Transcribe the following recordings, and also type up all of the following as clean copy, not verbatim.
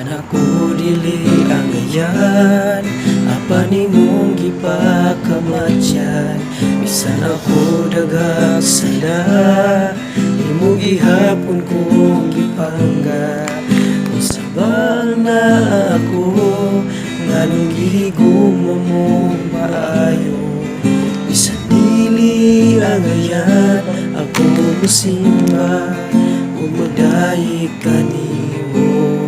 ako dili angayan, apa nimong gipakamatyan. Bisan ako dagag sala, imo gihapon kong gipangga. Kung sabang na ako, nganong gihigugma mo maayo. Bisan dili angayan, ako musimba, umadayi kanimo.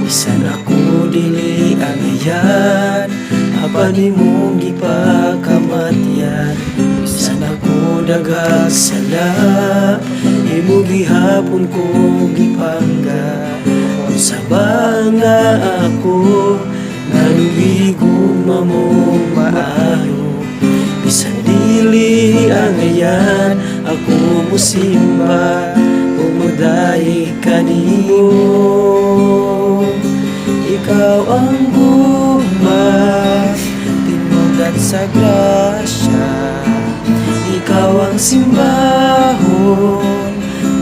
Bisan ako dili angayan, apa nimong gipakamatyan. Bisan ako dagag sala, imo gihapon ko gipangga. Kung sabang nga ako, nalugigugma mo maayo. Bisan dili angayan, ako musimba, umudayi kanimo. Ikaw ang gugma, tinugat sa grasya. Ikaw ang simbahon,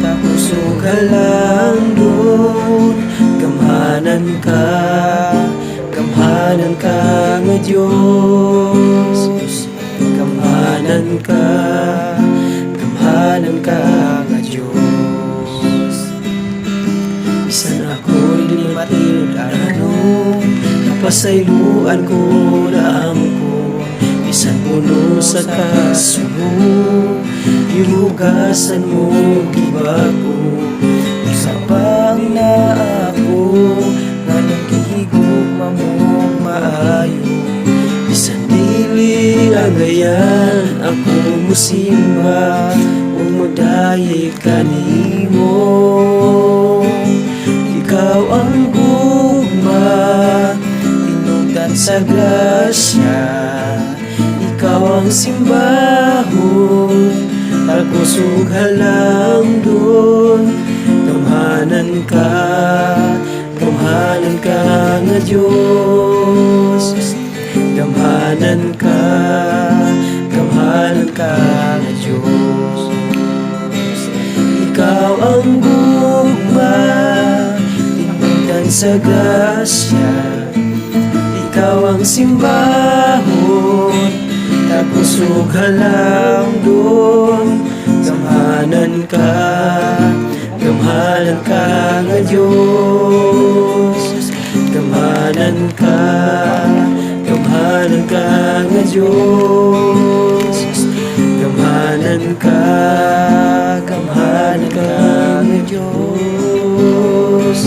tapos ugalang doon. Gamhanan ka nga Diyos. Gamhanan ka nga Diyos. Bisan ako dili matilod ano, napasayloan ko na amko. Bisan puno sa kasubo, ihugasan mo gibako. Sabang na ako, nga nagihigugma mo maayo. Bisan dili angayan, ako musimba, umudayi kanimo. Ikaw ang gugma, tinugan sa grasya. Ikaw ang simbahon, tapos halang doon. Gamhanan ka nga Diyos. Gamhanan ka nga Diyos. Ikaw ang gugma, tinugan sa grasya. Ikaw ang simbahon, tapos halang doon. Gamhanan ka nga Diyos. Gamhanan ka nga Diyos. Gamhanan ka nga Diyos.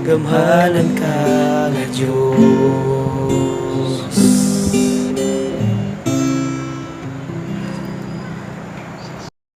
Gamhanan ka nga Diyos.